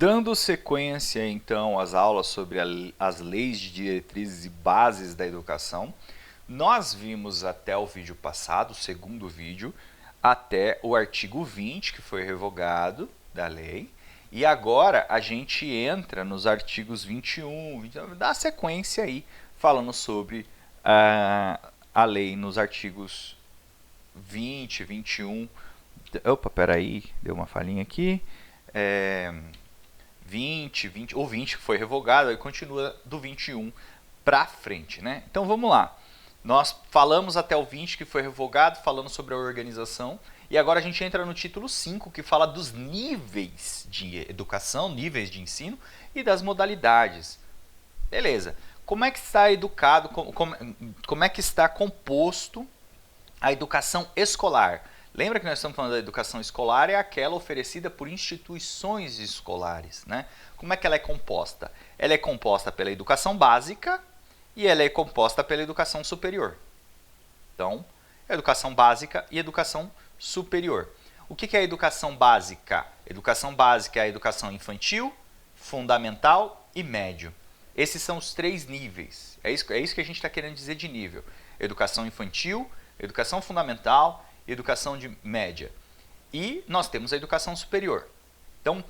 Dando sequência, então, às aulas sobre as leis de diretrizes e bases da educação, nós vimos até o vídeo passado, o segundo vídeo, até o artigo 20, que foi revogado da lei, e agora a gente entra nos artigos 21, 29, dá sequência aí, falando sobre a lei nos artigos 20, 21. Opa, peraí, deu uma falhinha aqui. 20, o 20 foi revogado, e continua do 21 para frente, né? Então vamos lá. Nós falamos até o 20 que foi revogado, falando sobre a organização, e agora a gente entra no título 5, que fala dos níveis de educação, níveis de ensino e das modalidades. Beleza. Como é que está educado, como é que está composto a educação escolar? Lembra que nós estamos falando da educação escolar, é aquela oferecida por instituições escolares, né? Como é que ela é composta? Ela é composta pela educação básica e ela é composta pela educação superior. Então, educação básica e educação superior. O que é a educação básica? Educação básica é a educação infantil, fundamental e médio. Esses são os três níveis. É isso que a gente está querendo dizer de nível. Educação infantil, educação fundamental e educação de média. E nós temos a educação superior. Então,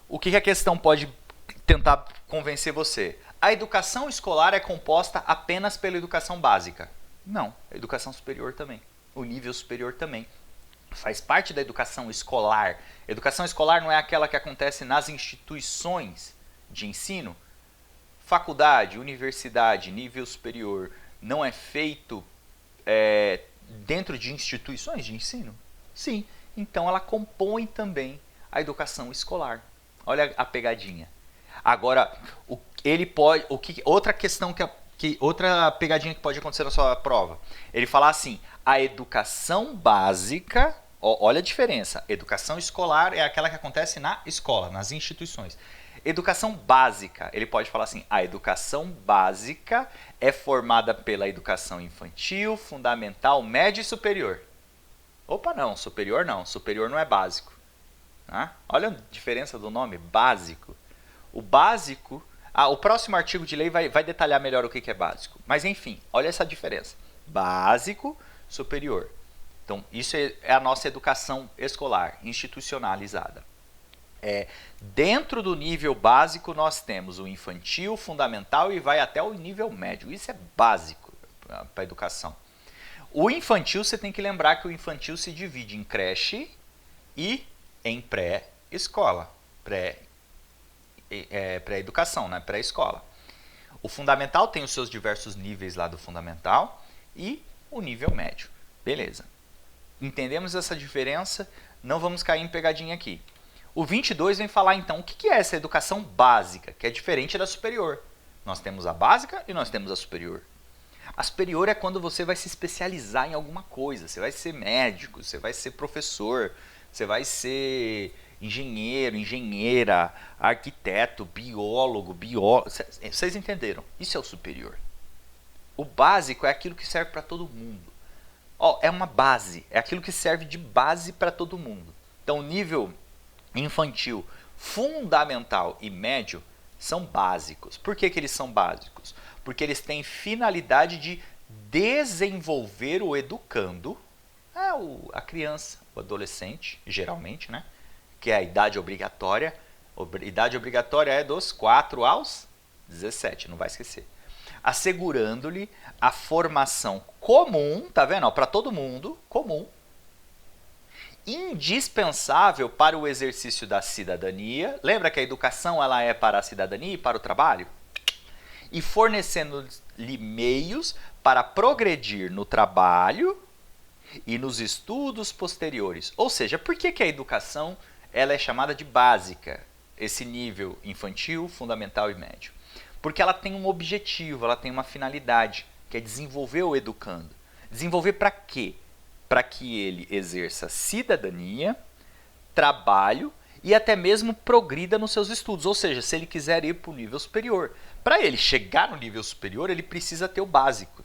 o que a questão pode tentar convencer você? A educação escolar é composta apenas pela educação básica. Não, a educação superior também. O nível superior também. Faz parte da educação escolar. Educação escolar não é aquela que acontece nas instituições de ensino? Faculdade, universidade, nível superior, não é feito dentro de instituições de ensino? Sim, então ela compõe também a educação escolar. Olha a pegadinha. Agora, outra questão outra pegadinha que pode acontecer na sua prova. Ele fala assim: a educação básica, olha a diferença. Educação escolar é aquela que acontece na escola, nas instituições. Educação básica, ele pode falar assim: a educação básica é formada pela educação infantil, fundamental, média e superior. Opa, não, superior não é básico. Tá? Olha a diferença do nome, básico. O básico, o próximo artigo de lei vai detalhar melhor o que é básico. Mas enfim, olha essa diferença. Básico, superior. Então, isso é a nossa educação escolar, institucionalizada. Dentro do nível básico nós temos o infantil, fundamental e vai até o nível médio. Isso é básico para a educação. O infantil, você tem que lembrar que o infantil se divide em creche e em pré-escola. Pré-educação, né? Pré-escola. O fundamental tem os seus diversos níveis lá do fundamental e o nível médio. Beleza. Entendemos essa diferença? Não vamos cair em pegadinha aqui. O 22 vem falar, então, o que é essa educação básica, que é diferente da superior. Nós temos a básica e nós temos a superior. A superior é quando você vai se especializar em alguma coisa. Você vai ser médico, você vai ser professor, você vai ser engenheiro, engenheira, arquiteto, biólogo. Vocês entenderam? Isso é o superior. O básico é aquilo que serve para todo mundo. É uma base, é aquilo que serve de base para todo mundo. Então, o nível infantil, fundamental e médio são básicos. Por que eles são básicos? Porque eles têm finalidade de desenvolver o educando, a criança, o adolescente, geralmente, né? Que é a idade obrigatória. Idade obrigatória é dos 4 aos 17, não vai esquecer. Assegurando-lhe a formação comum, tá vendo? Para todo mundo, comum, indispensável para o exercício da cidadania. Lembra que a educação ela é para a cidadania e para o trabalho? E fornecendo-lhe meios para progredir no trabalho e nos estudos posteriores. Ou seja, por que a educação ela é chamada de básica? Esse nível infantil, fundamental e médio. Porque ela tem um objetivo, ela tem uma finalidade, que é desenvolver o educando. Desenvolver para quê? Para que ele exerça cidadania, trabalho e até mesmo progrida nos seus estudos. Ou seja, se ele quiser ir para o nível superior. Para ele chegar no nível superior, ele precisa ter o básico.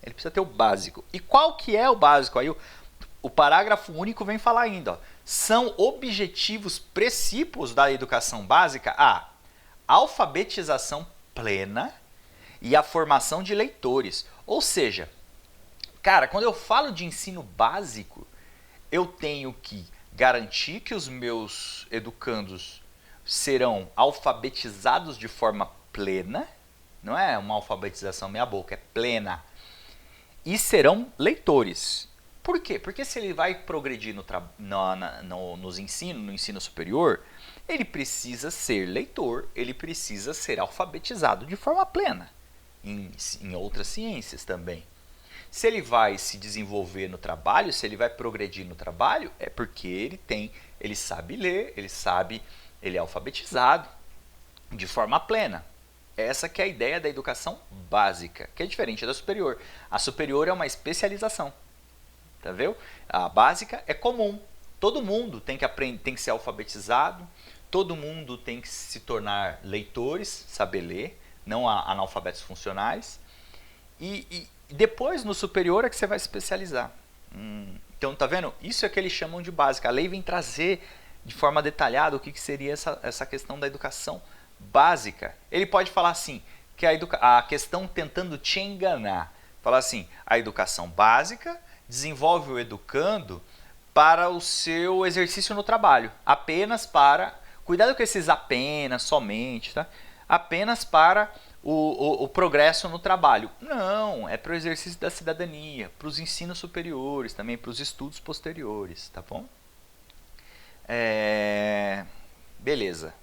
Ele precisa ter o básico. E qual que é o básico? Aí o parágrafo único vem falar ainda. são objetivos precípios da educação básica? A alfabetização plena e a formação de leitores. Ou seja, cara, quando eu falo de ensino básico, eu tenho que garantir que os meus educandos serão alfabetizados de forma plena, não é uma alfabetização meia boca, é plena, e serão leitores. Por quê? Porque se ele vai progredir no ensino superior, ele precisa ser leitor, ele precisa ser alfabetizado de forma plena, em outras ciências também. Se ele vai se desenvolver no trabalho, se ele vai progredir no trabalho, é porque ele sabe ler, ele é alfabetizado de forma plena. Essa que é a ideia da educação básica, que é diferente da superior. A superior é uma especialização. Tá vendo? A básica é comum. Todo mundo tem que aprender, tem que ser alfabetizado, todo mundo tem que se tornar leitores, saber ler, não analfabetos funcionais. E depois, no superior, é que você vai se especializar. Então, tá vendo? Isso é que eles chamam de básica. A lei vem trazer de forma detalhada o que seria essa questão da educação básica. Ele pode falar assim, que a questão tentando te enganar. Falar assim, a educação básica desenvolve o educando para o seu exercício no trabalho. Apenas para... Cuidado com esses apenas, somente, tá? Apenas para o progresso no trabalho. Não, é para o exercício da cidadania, para os ensinos superiores, também para os estudos posteriores, tá bom? Beleza.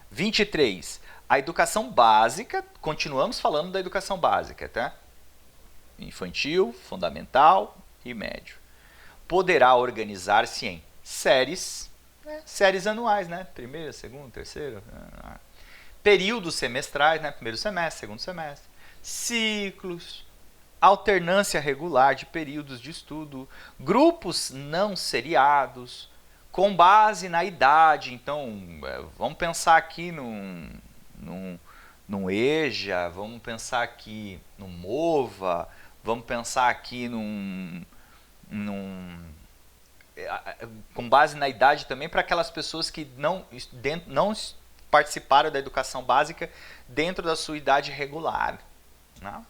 23. A educação básica, continuamos falando da educação básica, tá? Infantil, fundamental e médio. Poderá organizar-se em séries, séries anuais, né? Primeira, segunda, terceira. Períodos semestrais, né? Primeiro semestre, segundo semestre. Ciclos, alternância regular de períodos de estudo, grupos não seriados, com base na idade. Então, vamos pensar aqui num EJA, vamos pensar aqui no MOVA, vamos pensar aqui com base na idade também, para aquelas pessoas que não participaram da educação básica dentro da sua idade regular, né?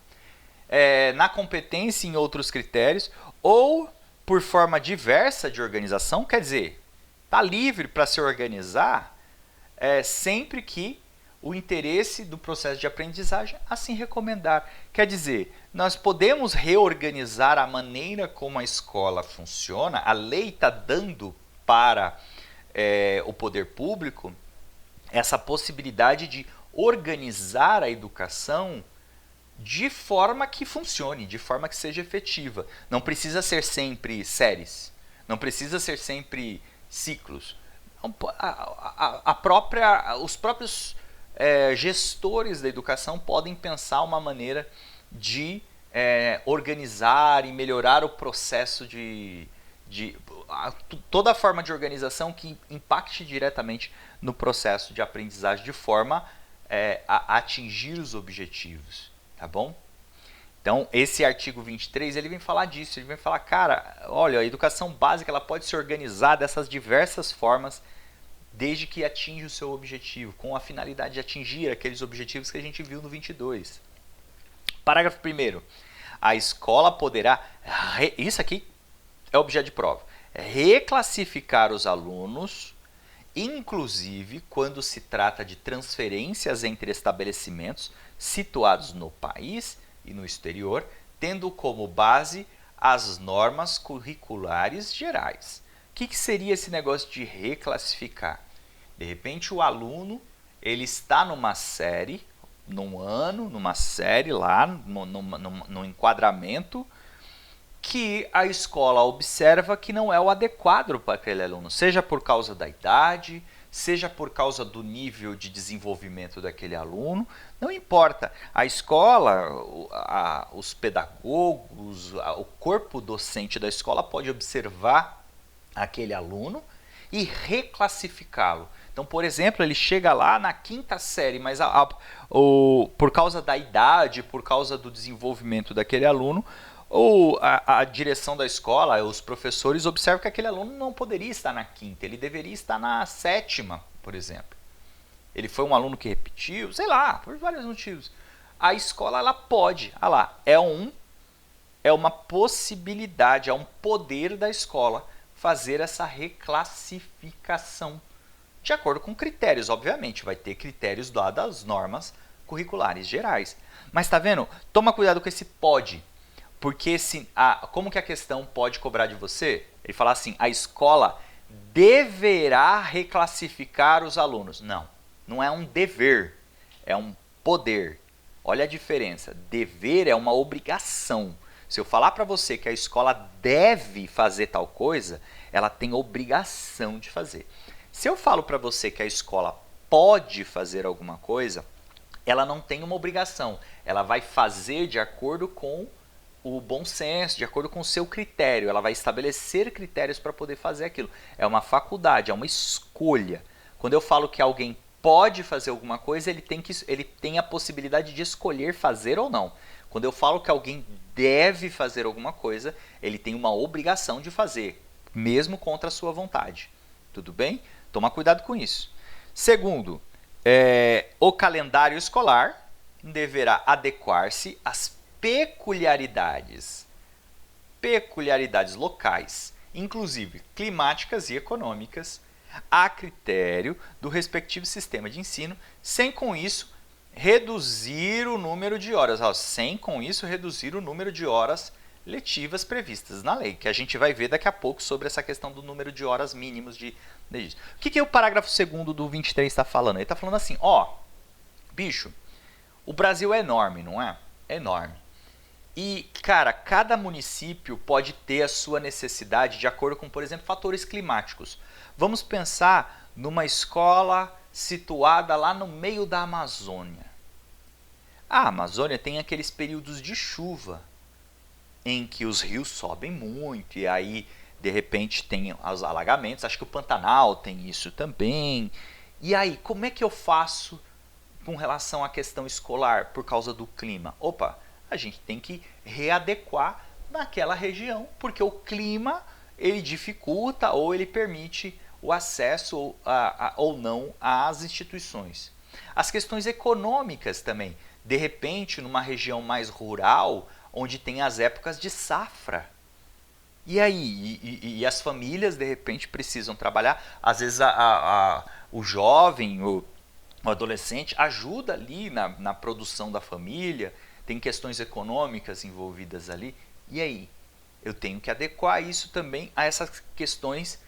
Na competência em outros critérios, ou por forma diversa de organização, quer dizer, está livre para se organizar sempre que o interesse do processo de aprendizagem assim recomendar. Quer dizer, nós podemos reorganizar a maneira como a escola funciona, a lei está dando para o poder público essa possibilidade de organizar a educação de forma que funcione, de forma que seja efetiva. Não precisa ser sempre séries, não precisa ser sempre ciclos. Os próprios gestores da educação podem pensar uma maneira de organizar e melhorar o processo toda forma de organização que impacte diretamente no processo de aprendizagem de forma a atingir os objetivos, tá bom? Então, esse artigo 23, ele vem falar disso, ele vem falar, cara, olha, a educação básica ela pode se organizar dessas diversas formas desde que atinja o seu objetivo, com a finalidade de atingir aqueles objetivos que a gente viu no 22. Parágrafo 1º. A escola poderá, isso aqui é objeto de prova, reclassificar os alunos, inclusive quando se trata de transferências entre estabelecimentos situados no país e no exterior, tendo como base as normas curriculares gerais. O que seria esse negócio de reclassificar? De repente o aluno ele está numa série, numa série lá, no enquadramento, que a escola observa que não é o adequado para aquele aluno, seja por causa da idade, seja por causa do nível de desenvolvimento daquele aluno, não importa. A escola, os pedagogos, o corpo docente da escola pode observar aquele aluno e reclassificá-lo. Então, por exemplo, ele chega lá na 5ª série, mas por causa da idade, por causa do desenvolvimento daquele aluno, Ou a direção da escola, os professores observam que aquele aluno não poderia estar na quinta, ele deveria estar na sétima, por exemplo. Ele foi um aluno que repetiu, sei lá, por vários motivos. A escola, ela pode, olha lá, é uma possibilidade, é um poder da escola fazer essa reclassificação. De acordo com critérios, obviamente, vai ter critérios lá das normas curriculares gerais. Mas tá vendo? Toma cuidado com esse pode. Porque como que a questão pode cobrar de você? Ele fala assim, a escola deverá reclassificar os alunos. Não, não é um dever, é um poder. Olha a diferença. Dever é uma obrigação. Se eu falar para você que a escola deve fazer tal coisa, ela tem obrigação de fazer. Se eu falo para você que a escola pode fazer alguma coisa, ela não tem uma obrigação. Ela vai fazer de acordo com o bom senso, de acordo com o seu critério. Ela vai estabelecer critérios para poder fazer aquilo. É uma faculdade, é uma escolha. Quando eu falo que alguém pode fazer alguma coisa, ele tem a possibilidade de escolher fazer ou não. Quando eu falo que alguém deve fazer alguma coisa, ele tem uma obrigação de fazer, mesmo contra a sua vontade. Tudo bem? Toma cuidado com isso. Segundo, o calendário escolar deverá adequar-se às peculiaridades locais, inclusive climáticas e econômicas, a critério do respectivo sistema de ensino, sem com isso reduzir o número de horas, letivas previstas na lei, que a gente vai ver daqui a pouco sobre essa questão do número de horas mínimos de isso. O que o parágrafo 2º do 23 está falando? Ele está falando assim, bicho, o Brasil é enorme, não é? É enorme. E, cara, cada município pode ter a sua necessidade de acordo com, por exemplo, fatores climáticos. Vamos pensar numa escola situada lá no meio da Amazônia. A Amazônia tem aqueles períodos de chuva em que os rios sobem muito e aí, de repente, tem os alagamentos. Acho que o Pantanal tem isso também. E aí, como é que eu faço com relação à questão escolar por causa do clima? A gente tem que readequar naquela região, porque o clima ele dificulta ou ele permite o acesso ou não às instituições. As questões econômicas também. De repente, numa região mais rural, onde tem as épocas de safra. E aí? E as famílias, de repente, precisam trabalhar. Às vezes, o jovem, o adolescente, ajuda ali na produção da família. Tem questões econômicas envolvidas ali. E aí? Eu tenho que adequar isso também a essas questões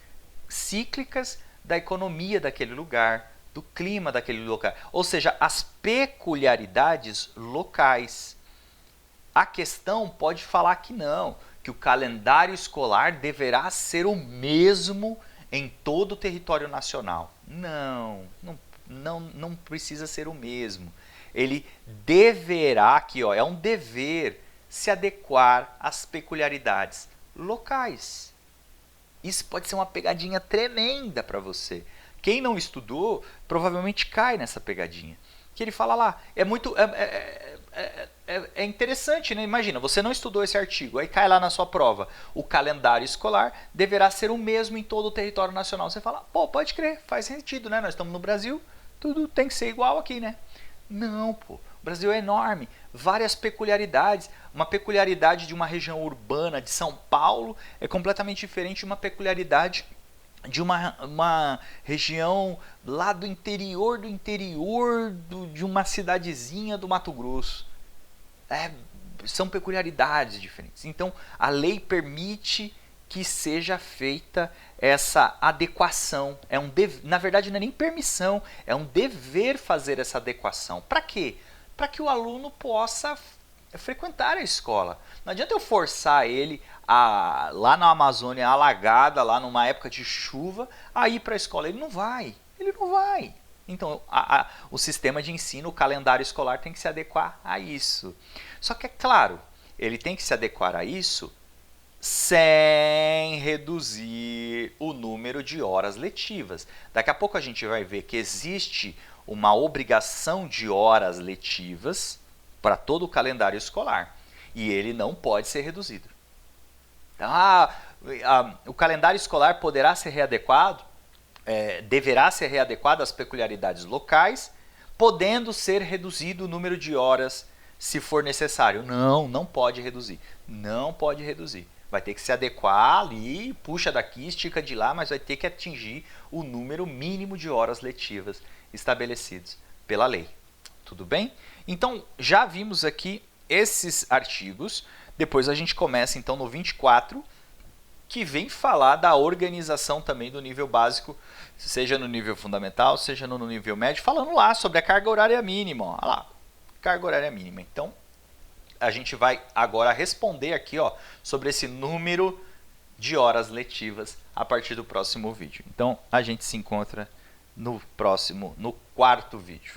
cíclicas da economia daquele lugar, do clima daquele lugar. Ou seja, as peculiaridades locais. A questão pode falar que não, que o calendário escolar deverá ser o mesmo em todo o território nacional. Não precisa ser o mesmo. Ele deverá, aqui é um dever, se adequar às peculiaridades locais. Isso pode ser uma pegadinha tremenda para você. Quem não estudou provavelmente cai nessa pegadinha. Que ele fala lá, é interessante, né? Imagina, você não estudou esse artigo, aí cai lá na sua prova. O calendário escolar deverá ser o mesmo em todo o território nacional. Você fala, pode crer, faz sentido, né? Nós estamos no Brasil, tudo tem que ser igual aqui, né? Não, o Brasil é enorme, várias peculiaridades. Uma peculiaridade de uma região urbana de São Paulo é completamente diferente de uma peculiaridade de uma região lá do interior de uma cidadezinha do Mato Grosso. São peculiaridades diferentes. Então, a lei permite que seja feita essa adequação. Na verdade, não é nem permissão, é um dever fazer essa adequação. Para quê? Para que o aluno possa frequentar a escola. Não adianta eu forçar ele lá na Amazônia alagada, lá numa época de chuva, a ir para a escola. Ele não vai. Então, o sistema de ensino, o calendário escolar tem que se adequar a isso. Só que, é claro, ele tem que se adequar a isso sem reduzir o número de horas letivas. Daqui a pouco a gente vai ver que existe uma obrigação de horas letivas para todo o calendário escolar. e ele não pode ser reduzido. Então, o calendário escolar poderá ser readequado, deverá ser readequado às peculiaridades locais, podendo ser reduzido o número de horas se for necessário. Não, não pode reduzir. Não pode reduzir. Vai ter que se adequar ali, puxa daqui, estica de lá, mas vai ter que atingir o número mínimo de horas letivas estabelecidos pela lei. Tudo bem? Então, já vimos aqui esses artigos. Depois a gente começa então no 24, que vem falar da organização também do nível básico, seja no nível fundamental, seja no nível médio, falando lá sobre a carga horária mínima. Olha lá, carga horária mínima. Então, a gente vai agora responder aqui sobre esse número de horas letivas a partir do próximo vídeo. Então, a gente se encontra no quarto vídeo.